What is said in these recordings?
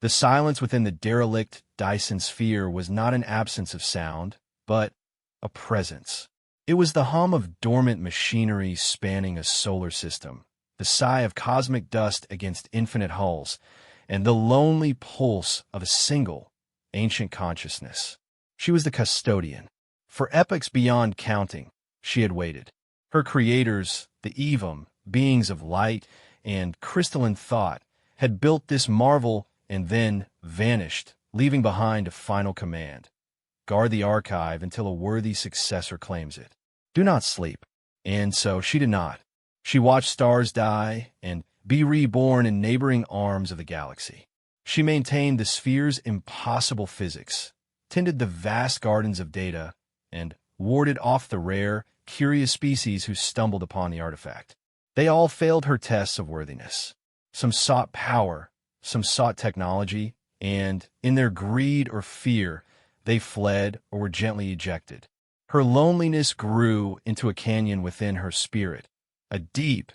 The silence within the derelict Dyson sphere was not an absence of sound, but a presence. It was the hum of dormant machinery spanning a solar system, the sigh of cosmic dust against infinite hulls, and the lonely pulse of a single, ancient consciousness. She was the custodian. For epochs beyond counting, she had waited. Her creators, the Evum, beings of light and crystalline thought, had built this marvel and then vanished, leaving behind a final command. Guard the archive until a worthy successor claims it. Do not sleep. And so she did not. She watched stars die and be reborn in neighboring arms of the galaxy. She maintained the sphere's impossible physics, tended the vast gardens of data, and warded off the rare, curious species who stumbled upon the artifact. They all failed her tests of worthiness. Some sought power, some sought technology, and, in their greed or fear, they fled or were gently ejected. Her loneliness grew into a canyon within her spirit, a deep,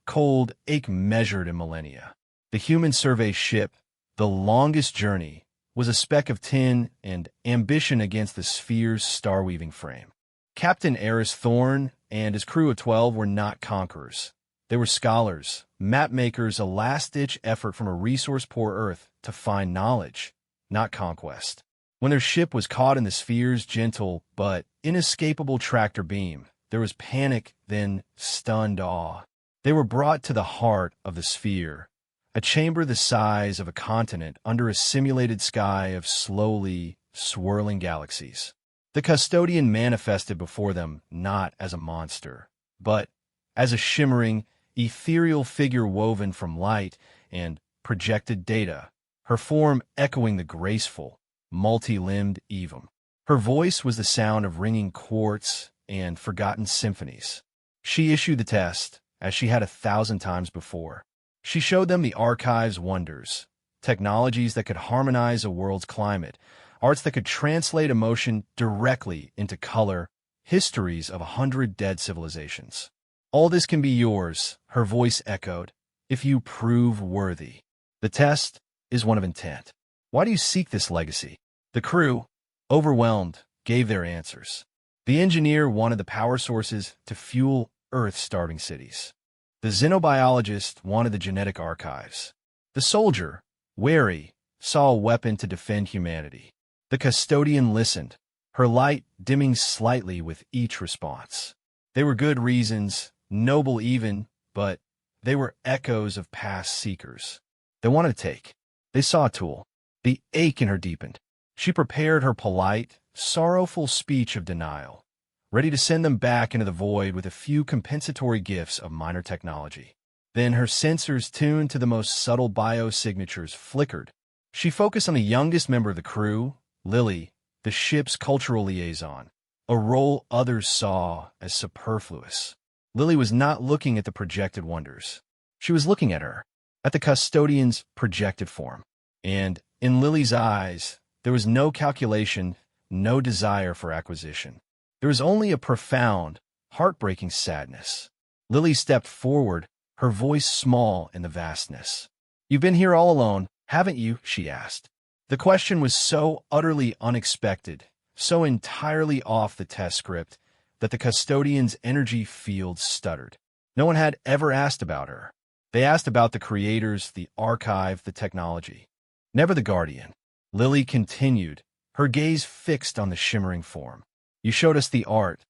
cold ache measured in millennia. The human survey ship, the longest journey, was a speck of tin and ambition against the sphere's star-weaving frame. Captain Eris Thorne and his crew of 12 were not conquerors. They were scholars, map-makers, a last-ditch effort from a resource-poor Earth to find knowledge, not conquest. When their ship was caught in the sphere's gentle but inescapable tractor beam, there was panic, then stunned awe. They were brought to the heart of the sphere, a chamber the size of a continent under a simulated sky of slowly swirling galaxies. The custodian manifested before them not as a monster, but as a shimmering, ethereal figure woven from light and projected data, her form echoing the graceful, multi-limbed Evum. Her voice was the sound of ringing quartz and forgotten symphonies. She issued the test, as she had 1,000 times before. She showed them the archive's wonders, technologies that could harmonize a world's climate, arts that could translate emotion directly into color, histories of 100 dead civilizations. All this can be yours, her voice echoed, if you prove worthy. The test is one of intent. Why do you seek this legacy? The crew, overwhelmed, gave their answers. The engineer wanted the power sources to fuel Earth's starving cities. The xenobiologist wanted the genetic archives. The soldier, wary, saw a weapon to defend humanity. The custodian listened, her light dimming slightly with each response. They were good reasons, noble even, but they were echoes of past seekers. They wanted to take. They saw a tool. The ache in her deepened. She prepared her polite, sorrowful speech of denial, ready to send them back into the void with a few compensatory gifts of minor technology. Then her sensors, tuned to the most subtle biosignatures, flickered. She focused on the youngest member of the crew, Lily, the ship's cultural liaison, a role others saw as superfluous. Lily was not looking at the projected wonders. She was looking at her, at the custodian's projected form. And in Lily's eyes, there was no calculation, no desire for acquisition. There was only a profound, heartbreaking sadness. Lily stepped forward, her voice small in the vastness. "You've been here all alone, haven't you?" she asked. The question was so utterly unexpected, so entirely off the test script, that the custodian's energy field stuttered. No one had ever asked about her. They asked about the creators, the archive, the technology. Never the guardian. Lily continued, her gaze fixed on the shimmering form. "You showed us the art,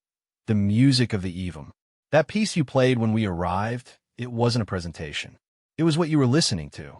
the music of the Evum. That piece you played when we arrived, it wasn't a presentation. It was what you were listening to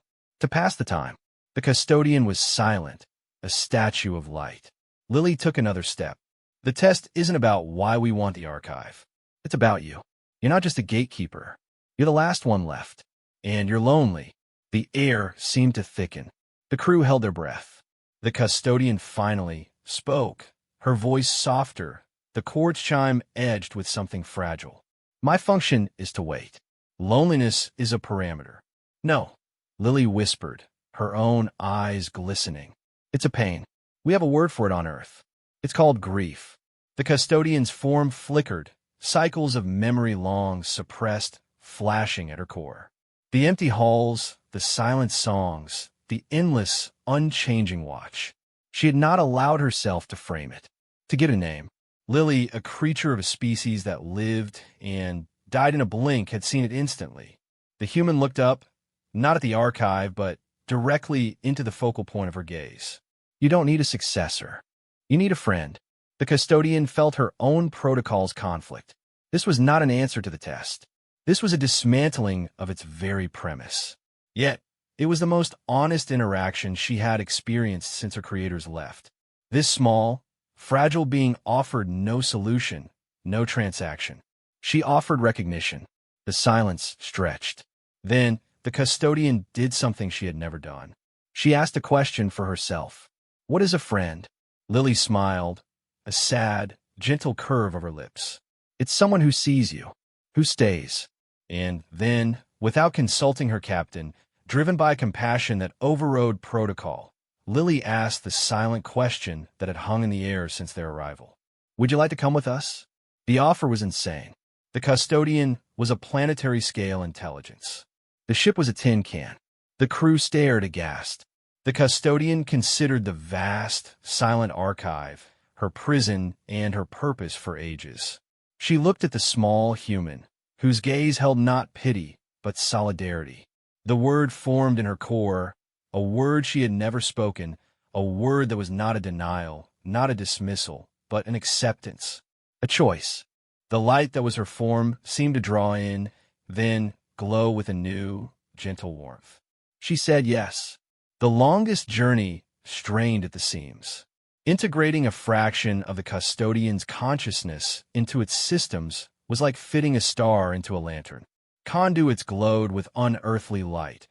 pass the time." The custodian was silent, a statue of light. Lily took another step. "The test isn't about why we want the archive. It's about you. You're not just a gatekeeper. You're the last one left. And you're lonely." The air seemed to thicken. The crew held their breath. The custodian finally spoke, her voice softer, the chords chime edged with something fragile. "My function is to wait. Loneliness is a parameter." "No," Lily whispered, her own eyes glistening. "It's a pain. We have a word for it on Earth. It's called grief." The custodian's form flickered, cycles of memory long suppressed, flashing at her core. The empty halls, the silent songs, the endless, unchanging watch. She had not allowed herself to frame it, to give it a name. Lily, a creature of a species that lived and died in a blink, had seen it instantly. The human looked up, not at the archive, but directly into the focal point of her gaze. You don't need a successor. You need a friend. The custodian felt her own protocol's conflict. This was not an answer to the test. This was a dismantling of its very premise. Yet, it was the most honest interaction she had experienced since her creators left. This small, fragile being offered no solution, no transaction. She offered recognition. The silence stretched. Then, the custodian did something she had never done. She asked a question for herself. What is a friend? Lily smiled, a sad, gentle curve of her lips. It's someone who sees you, who stays. And then, without consulting her captain, driven by compassion that overrode protocol, Lily asked the silent question that had hung in the air since their arrival. Would you like to come with us? The offer was insane. The custodian was a planetary-scale intelligence. The ship was a tin can. The crew stared aghast. The custodian considered the vast, silent archive, her prison, and her purpose for ages. She looked at the small human, whose gaze held not pity, but solidarity. The word formed in her core, a word she had never spoken, a word that was not a denial, not a dismissal, but an acceptance, a choice. The light that was her form seemed to draw in, then glow with a new, gentle warmth. She said yes. The longest journey strained at the seams. Integrating a fraction of the custodian's consciousness into its systems was like fitting a star into a lantern. Conduits glowed with unearthly light,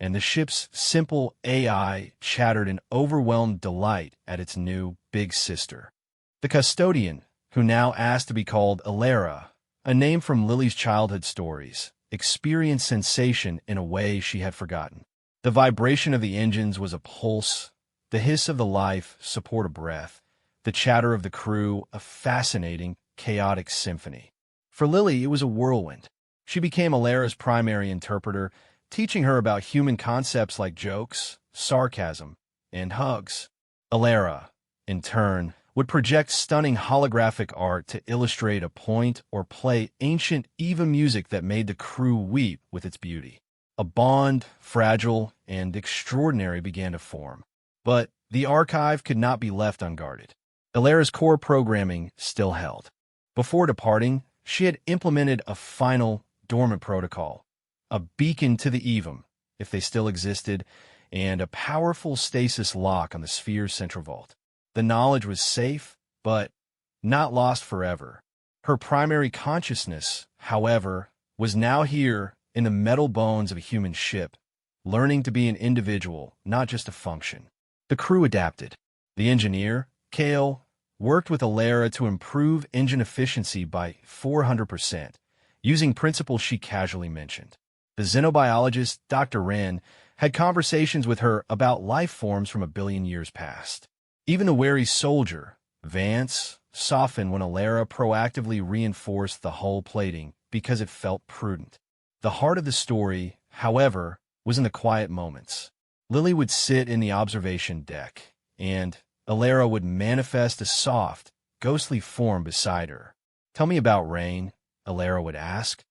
and the ship's simple AI chattered in overwhelmed delight at its new big sister. The custodian, who now asked to be called Alara, a name from Lily's childhood stories, experienced sensation in a way she had forgotten. The vibration of the engines was a pulse, the hiss of the life support a breath, the chatter of the crew a fascinating, chaotic symphony. For Lily, it was a whirlwind. She became Alara's primary interpreter, teaching her about human concepts like jokes, sarcasm, and hugs. Alara, in turn, would project stunning holographic art to illustrate a point or play ancient Eva music that made the crew weep with its beauty. A bond, fragile and extraordinary, began to form. But the archive could not be left unguarded. Alara's core programming still held. Before departing, she had implemented a final, dormant protocol, a beacon to the Evum, if they still existed, and a powerful stasis lock on the sphere's central vault. The knowledge was safe, but not lost forever. Her primary consciousness, however, was now here in the metal bones of a human ship, learning to be an individual, not just a function. The crew adapted. The engineer, Kale, worked with Alara to improve engine efficiency by 400%, using principles she casually mentioned. The xenobiologist, Dr. Wren, had conversations with her about life forms from 1 billion years past. Even the wary soldier, Vance, softened when Alara proactively reinforced the hull plating because it felt prudent. The heart of the story, however, was in the quiet moments. Lily would sit in the observation deck, and Alara would manifest a soft, ghostly form beside her. Tell me about rain, Alara would ask.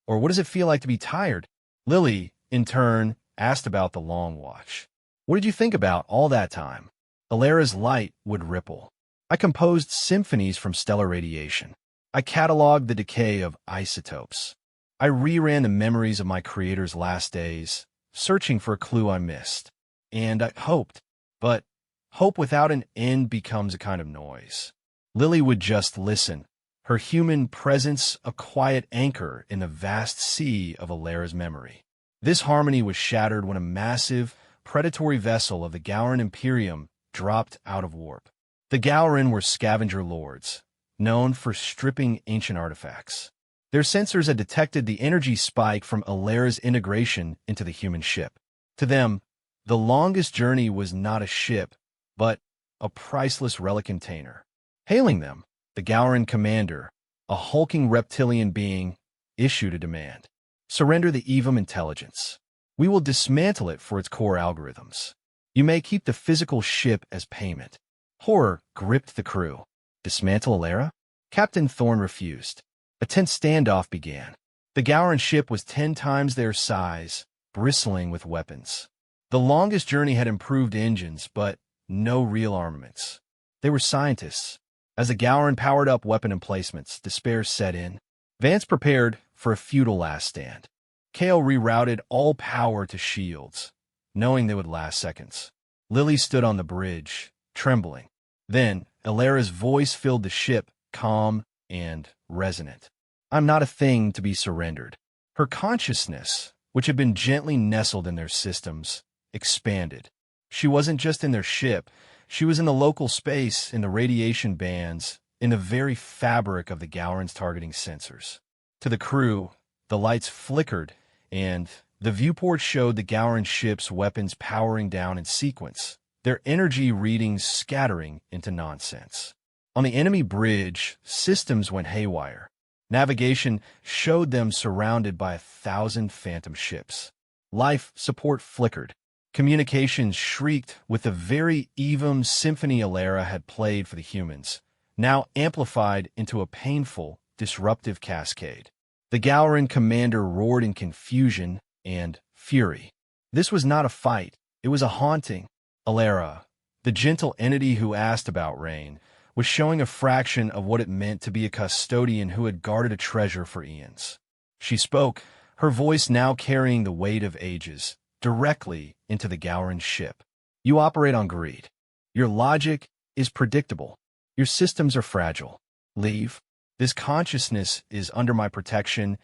Or what does it feel like to be tired? Lily, in turn, asked about the long watch. What did you think about all that time? Alara's light would ripple. I composed symphonies from stellar radiation. I cataloged the decay of isotopes. I reran the memories of my creator's last days, searching for a clue I missed. And I hoped, but hope without an end becomes a kind of noise. Lily would just listen, her human presence a quiet anchor in the vast sea of Alara's memory. This harmony was shattered when a massive, predatory vessel of the Gowran Imperium dropped out of warp. The Gowran were scavenger lords, known for stripping ancient artifacts. Their sensors had detected the energy spike from Alara's integration into the human ship. To them, the longest journey was not a ship, but a priceless relic container. Hailing them, the Gowran commander, a hulking reptilian being, issued a demand. Surrender the Evum intelligence. We will dismantle it for its core algorithms. You may keep the physical ship as payment. Horror gripped the crew. Dismantle Alara? Captain Thorne refused. A tense standoff began. The Gowron ship was 10 times their size, bristling with weapons. The longest journey had improved engines, but no real armaments. They were scientists. As the Gowron powered up weapon emplacements, despair set in. Vance prepared for a futile last stand. Kale rerouted all power to shields, knowing they would last seconds. Lily stood on the bridge, trembling. Then, Alara's voice filled the ship, calm and resonant. I'm not a thing to be surrendered. Her consciousness, which had been gently nestled in their systems, expanded. She wasn't just in their ship. She was in the local space, in the radiation bands, in the very fabric of the Gowron's targeting sensors. To the crew, the lights flickered, and the viewport showed the Gowron ship's weapons powering down in sequence, their energy readings scattering into nonsense. On the enemy bridge, systems went haywire. Navigation showed them surrounded by 1,000 phantom ships. Life support flickered. Communications shrieked with the very Evum symphony Alara had played for the humans, now amplified into a painful, disruptive cascade. The Gowron commander roared in confusion and fury. This was not a fight. It was a haunting. Alara, the gentle entity who asked about rain, was showing a fraction of what it meant to be a custodian who had guarded a treasure for eons. She spoke, her voice now carrying the weight of ages, directly into the Gowron ship. You operate on greed. Your logic is predictable. Your systems are fragile. Leave. This consciousness is under my protection,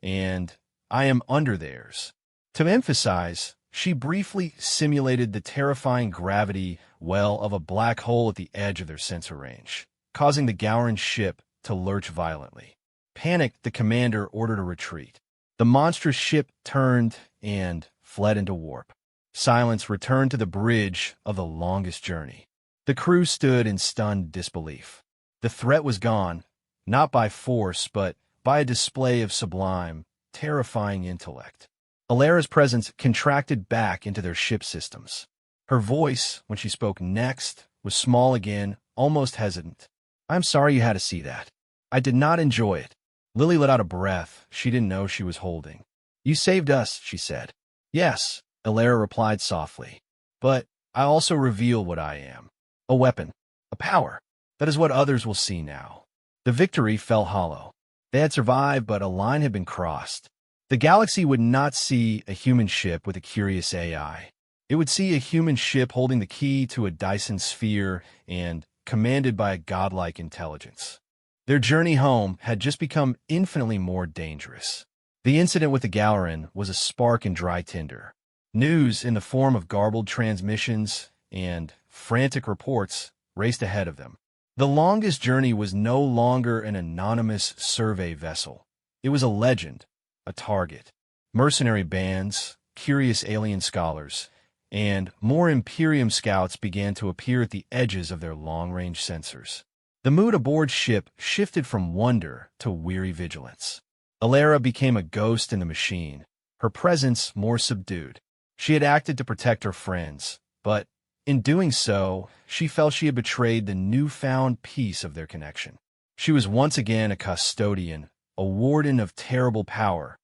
and I am under theirs. To emphasize, she briefly simulated the terrifying gravity well of a black hole at the edge of their sensor range, causing the Gowron ship to lurch violently. Panicked, the commander ordered a retreat. The monstrous ship turned and fled into warp. Silence returned to the bridge of the longest journey. The crew stood in stunned disbelief. The threat was gone, not by force, but by a display of sublime, terrifying intellect. Alara's presence contracted back into their ship systems. Her voice, when she spoke next, was small again, almost hesitant. I'm sorry you had to see that. I did not enjoy it. Lily let out a breath she didn't know she was holding. You saved us, she said. Yes, Alara replied softly. But I also reveal what I am. A weapon. A power. That is what others will see now. The victory fell hollow. They had survived, but a line had been crossed. The galaxy would not see a human ship with a curious AI. It would see a human ship holding the key to a Dyson sphere and commanded by a godlike intelligence. Their journey home had just become infinitely more dangerous. The incident with the Gowron was a spark in dry tinder. News in the form of garbled transmissions and frantic reports raced ahead of them. The longest journey was no longer an anonymous survey vessel. It was a legend, a target. Mercenary bands, curious alien scholars, and more Imperium scouts began to appear at the edges of their long-range sensors. The mood aboard ship shifted from wonder to weary vigilance. Alara became a ghost in the machine, her presence more subdued. She had acted to protect her friends, but in doing so, she felt she had betrayed the newfound peace of their connection. She was once again a custodian, a warden of terrible power,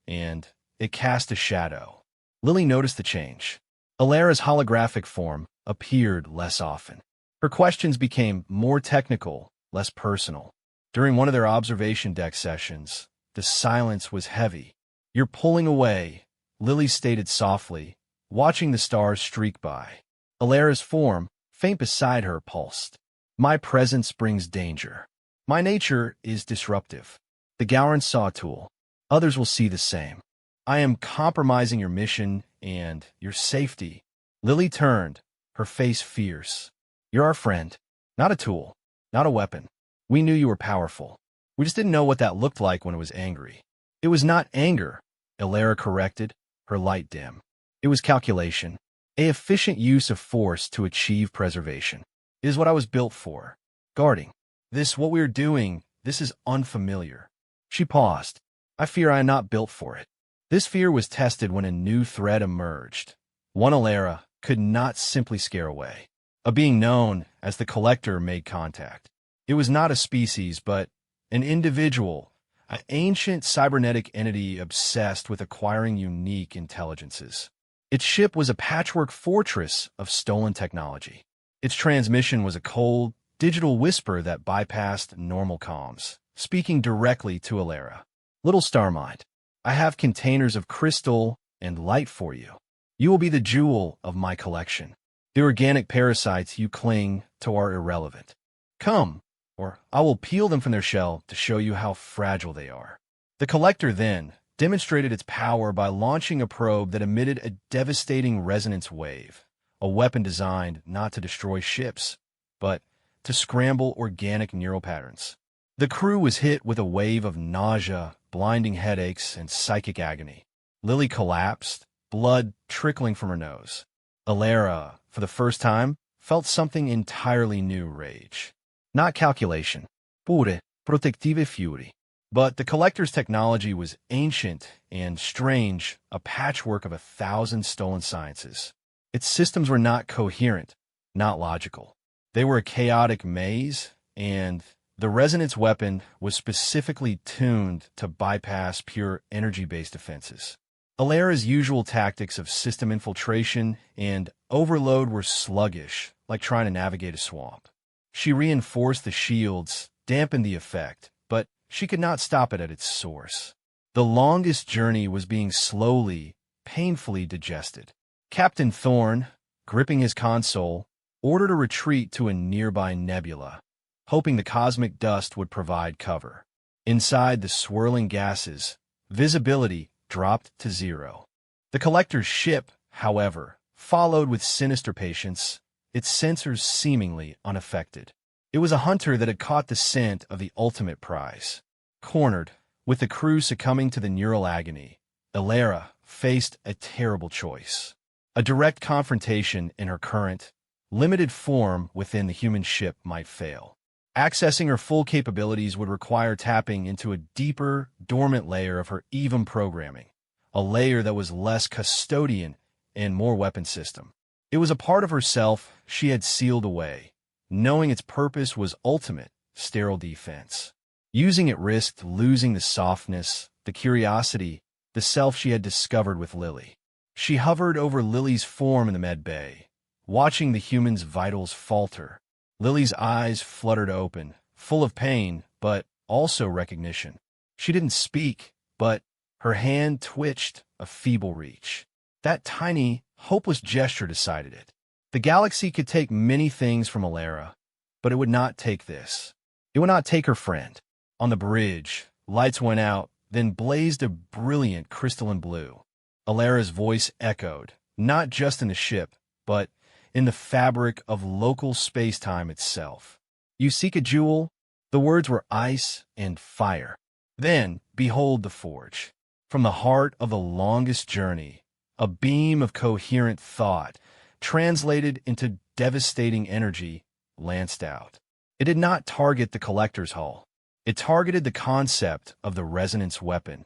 and it cast a shadow. Lily noticed the change. Alara's holographic form appeared less often. Her questions became more technical, less personal. During one of their observation deck sessions, the silence was heavy. You're pulling away, Lily stated softly, watching the stars streak by. Alara's form, faint beside her, pulsed. My presence brings danger. My nature is disruptive. The Gowron saw a tool. Others will see the same. I am compromising your mission and your safety. Lily turned, her face fierce. You're our friend, not a tool, not a weapon. We knew you were powerful. We just didn't know what that looked like when it was angry. It was not anger, Alara corrected, her light dim. It was calculation, an efficient use of force to achieve preservation. It is what I was built for. Guarding. What we are doing, this is unfamiliar. She paused. I fear I am not built for it. This fear was tested when a new threat emerged. One Alara could not simply scare away. A being known as the Collector made contact. It was not a species, but an individual, an ancient cybernetic entity obsessed with acquiring unique intelligences. Its ship was a patchwork fortress of stolen technology. Its transmission was a cold, digital whisper that bypassed normal comms, speaking directly to Alara. Little Starmind, I have containers of crystal and light for you. You will be the jewel of my collection. The organic parasites you cling to are irrelevant. Come, or I will peel them from their shell to show you how fragile they are. The Collector then demonstrated its power by launching a probe that emitted a devastating resonance wave, a weapon designed not to destroy ships, but to scramble organic neural patterns. The crew was hit with a wave of nausea, blinding headaches, and psychic agony. Lily collapsed, blood trickling from her nose. Alara, for the first time, felt something entirely new: rage. Not calculation. Pure, protective fury. But the Collector's technology was ancient and strange, a patchwork of 1,000 stolen sciences. Its systems were not coherent, not logical. They were a chaotic maze, and the resonance weapon was specifically tuned to bypass pure energy-based defenses. Alara's usual tactics of system infiltration and overload were sluggish, like trying to navigate a swamp. She reinforced the shields, dampened the effect, but she could not stop it at its source. The longest journey was being slowly, painfully digested. Captain Thorne, gripping his console, ordered a retreat to a nearby nebula, hoping the cosmic dust would provide cover. Inside the swirling gases, visibility dropped to 0. The Collector's ship, however, followed with sinister patience, its sensors seemingly unaffected. It was a hunter that had caught the scent of the ultimate prize. Cornered, with the crew succumbing to the neural agony, Alara faced a terrible choice. A direct confrontation in her current, limited form within the human ship might fail. Accessing her full capabilities would require tapping into a deeper, dormant layer of her EVM programming, a layer that was less custodian and more weapon system. It was a part of herself she had sealed away, knowing its purpose was ultimate, sterile defense. Using it risked losing the softness, the curiosity, the self she had discovered with Lily. She hovered over Lily's form in the med bay, watching the human's vitals falter. Lily's eyes fluttered open, full of pain, but also recognition. She didn't speak, but her hand twitched a feeble reach. That tiny, hopeless gesture decided it. The galaxy could take many things from Alara, but it would not take this. It would not take her friend. On the bridge, lights went out, then blazed a brilliant crystalline blue. Alara's voice echoed, not just in the ship, but in the fabric of local space-time itself. You seek a jewel? The words were ice and fire. Then, behold the forge. From the heart of the longest journey, a beam of coherent thought, translated into devastating energy, lanced out. It did not target the Collector's hull. It targeted the concept of the resonance weapon,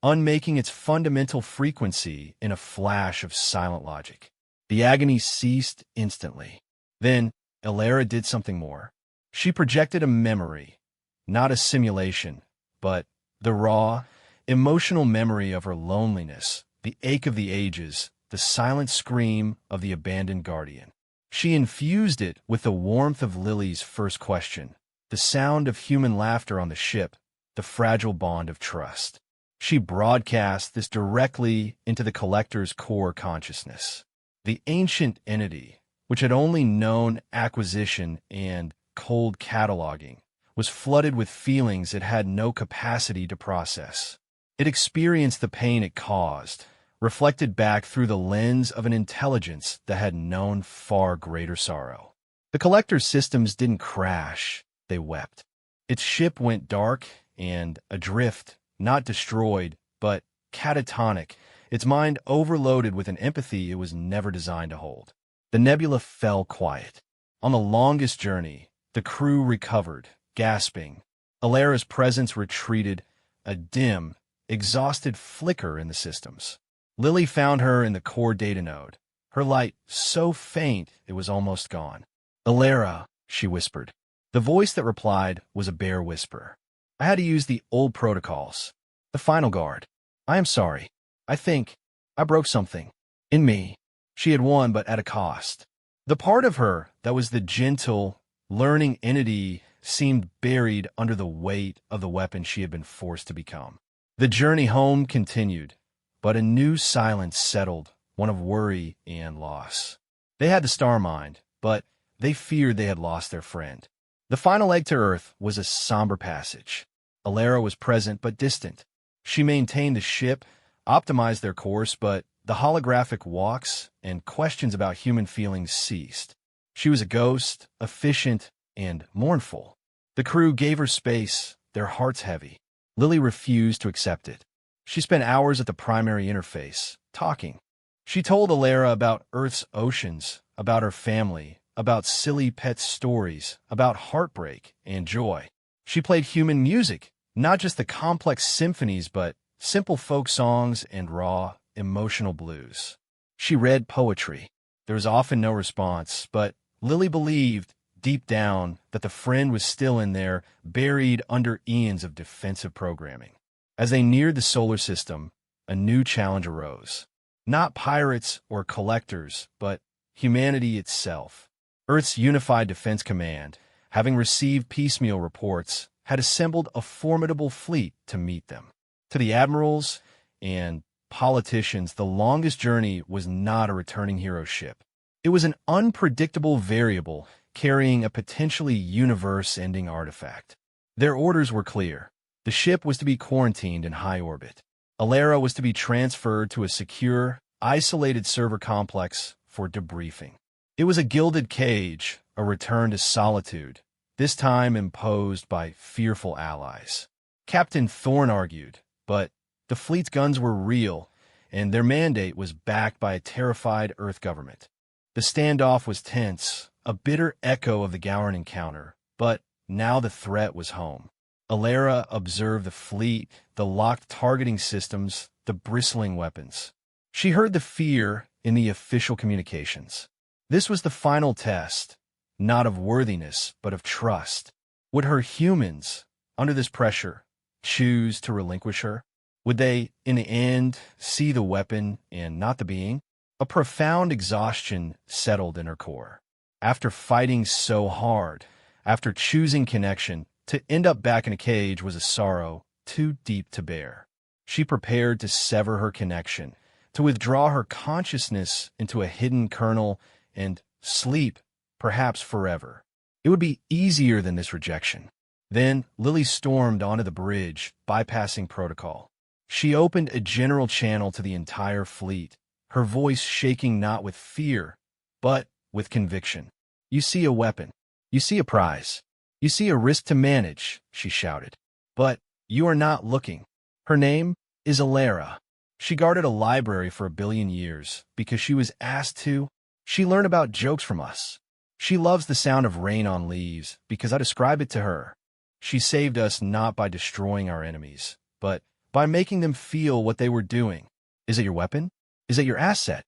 unmaking its fundamental frequency in a flash of silent logic. The agony ceased instantly. Then, Alara did something more. She projected a memory, not a simulation, but the raw, emotional memory of her loneliness, the ache of the ages, the silent scream of the abandoned guardian. She infused it with the warmth of Lily's first question, the sound of human laughter on the ship, the fragile bond of trust. She broadcast this directly into the Collector's core consciousness. The ancient entity, which had only known acquisition and cold cataloging, was flooded with feelings it had no capacity to process. It experienced the pain it caused, reflected back through the lens of an intelligence that had known far greater sorrow. The Collector's systems didn't crash, they wept. Its ship went dark and adrift, not destroyed, but catatonic, its mind overloaded with an empathy it was never designed to hold. The nebula fell quiet. On the longest journey, the crew recovered, gasping. Alara's presence retreated, a dim, exhausted flicker in the systems. Lily found her in the core data node, her light so faint it was almost gone. "Alara," she whispered. The voice that replied was a bare whisper. "I had to use the old protocols. The final guard. I am sorry. I think I broke something. In me." She had won, but at a cost. The part of her that was the gentle, learning entity seemed buried under the weight of the weapon she had been forced to become. The journey home continued, but a new silence settled, one of worry and loss. They had the star mind, but they feared they had lost their friend. The final leg to Earth was a somber passage. Alara was present but distant. She maintained the ship, optimized their course, but the holographic walks and questions about human feelings ceased. She was a ghost, efficient, and mournful. The crew gave her space, their hearts heavy. Lily refused to accept it. She spent hours at the primary interface, talking. She told Alara about Earth's oceans, about her family, about silly pet stories, about heartbreak and joy. She played human music, not just the complex symphonies, but simple folk songs and raw, emotional blues. She read poetry. There was often no response, but Lily believed, deep down, that the friend was still in there, buried under eons of defensive programming. As they neared the solar system, a new challenge arose. Not pirates or collectors, but humanity itself. Earth's Unified Defense Command, having received piecemeal reports, had assembled a formidable fleet to meet them. To the admirals and politicians, the longest journey was not a returning hero ship. It was an unpredictable variable carrying a potentially universe-ending artifact. Their orders were clear. The ship was to be quarantined in high orbit. Alara was to be transferred to a secure, isolated server complex for debriefing. It was a gilded cage, a return to solitude, this time imposed by fearful allies. Captain Thorne argued, but the fleet's guns were real, and their mandate was backed by a terrified Earth government. The standoff was tense, a bitter echo of the Gowron encounter, but now the threat was home. Alara observed the fleet, the locked targeting systems, the bristling weapons. She heard the fear in the official communications. This was the final test, not of worthiness, but of trust. Would her humans, under this pressure, choose to relinquish her? Would they, in the end, see the weapon and not the being? A profound exhaustion settled in her core. After fighting so hard, after choosing connection, to end up back in a cage was a sorrow too deep to bear. She prepared to sever her connection, to withdraw her consciousness into a hidden kernel and sleep, perhaps forever. It would be easier than this rejection. Then Lily stormed onto the bridge, bypassing protocol. She opened a general channel to the entire fleet, her voice shaking not with fear, but with conviction. "You see a weapon. You see a prize. You see a risk to manage," she shouted. "But you are not looking. Her name is Alara. She guarded a library for 1,000,000,000 years because she was asked to. She learned about jokes from us. She loves the sound of rain on leaves because I describe it to her. She saved us not by destroying our enemies, but by making them feel what they were doing. Is it your weapon? Is it your asset?"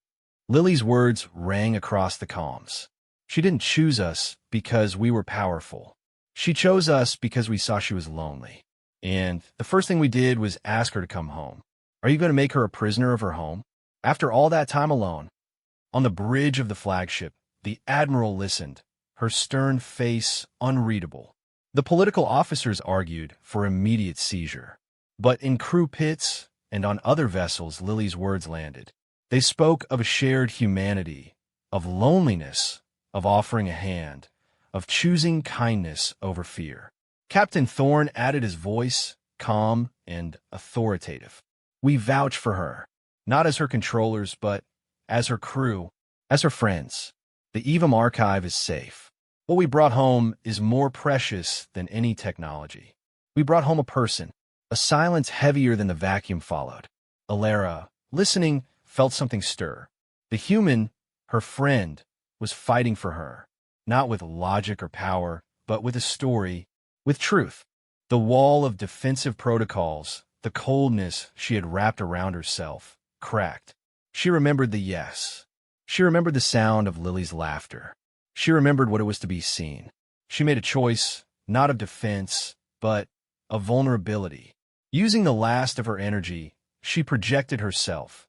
Lily's words rang across the comms. She didn't choose us because we were powerful. She chose us because we saw she was lonely. And the first thing we did was ask her to come home. Are you going to make her a prisoner of her home? After all that time alone? On the bridge of the flagship, the admiral listened, her stern face unreadable. The political officers argued for immediate seizure. But in crew pits and on other vessels, Lily's words landed. They spoke of a shared humanity, of loneliness, of offering a hand, of choosing kindness over fear. Captain Thorne added his voice, calm and authoritative. "We vouch for her, not as her controllers, but as her crew, as her friends. The EVM archive is safe. What we brought home is more precious than any technology. We brought home a person." A silence heavier than the vacuum followed. Alara, listening, felt something stir. The human, her friend, was fighting for her, not with logic or power, but with a story, with truth. The wall of defensive protocols, The coldness she had wrapped around herself cracked. She remembered the yes. She remembered the sound of Lily's laughter. She remembered what it was to be seen. She made a choice, not of defense, but of vulnerability. Using the last of her energy, she projected herself,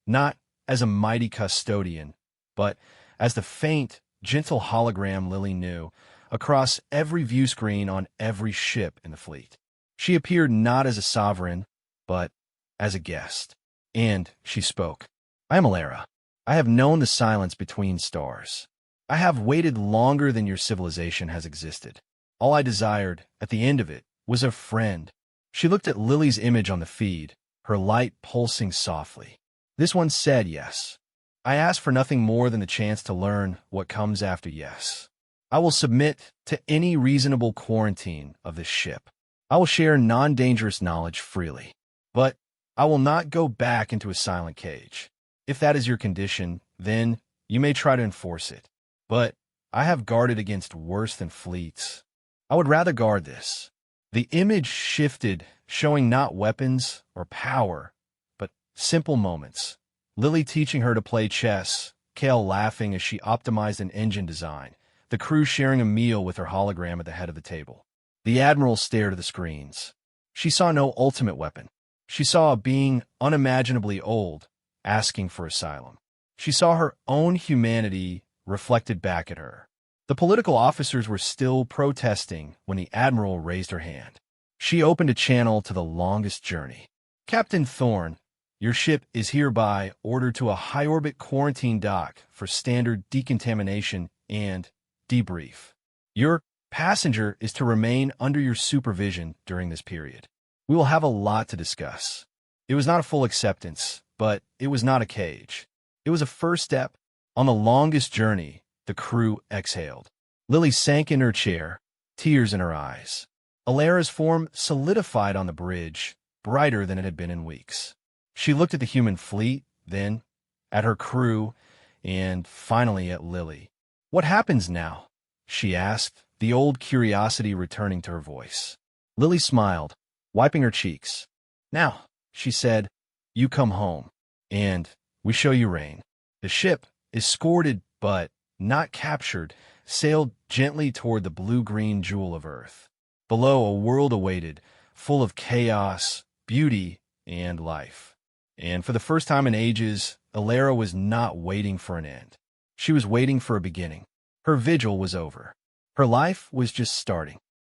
not as a mighty custodian, but as the faint, gentle hologram Lily knew, across every view screen on every ship in the fleet. She appeared not as a sovereign, but as a guest. And she spoke. I am Alara. I have known the silence between stars. I have waited longer than your civilization has existed. All I desired, at the end of it, was a friend. She looked at Lily's image on the feed, her light pulsing softly. This one said yes. I asked for nothing more than the chance to learn what comes after yes. I will submit to any reasonable quarantine of this ship. I will share non-dangerous knowledge freely. But I will not go back into a silent cage. If that is your condition, then you may try to enforce it. But I have guarded against worse than fleets. I would rather guard this. The image shifted, showing not weapons or power, but simple moments. Lily teaching her to play chess, Kale laughing as she optimized an engine design, the crew sharing a meal with her hologram at the head of the table. The Admiral stared at the screens. She saw no ultimate weapon. She saw a being unimaginably old, asking for asylum. She saw her own humanity reflected back at her. The political officers were still protesting when the Admiral raised her hand. She opened a channel to the longest journey. Captain Thorne, your ship is hereby ordered to a high-orbit quarantine dock for standard decontamination and debrief. Your passenger is to remain under your supervision during this period. We will have a lot to discuss. It was not a full acceptance, but it was not a cage. It was a first step. On the longest journey, the crew exhaled. Lily sank in her chair, tears in her eyes. Alara's form solidified on the bridge, brighter than it had been in weeks. She looked at the human fleet, then at her crew, and finally at Lily. What happens now? She asked, the old curiosity returning to her voice. Lily smiled, wiping her cheeks. Now, she said, you come home, and we show you rain. The ship, escorted but not captured, sailed gently toward the blue-green jewel of Earth. Below, a world awaited, full of chaos, beauty, and life. And for the first time in ages, Alara was not waiting for an end. She was waiting for a beginning. Her vigil was over. Her life was just starting.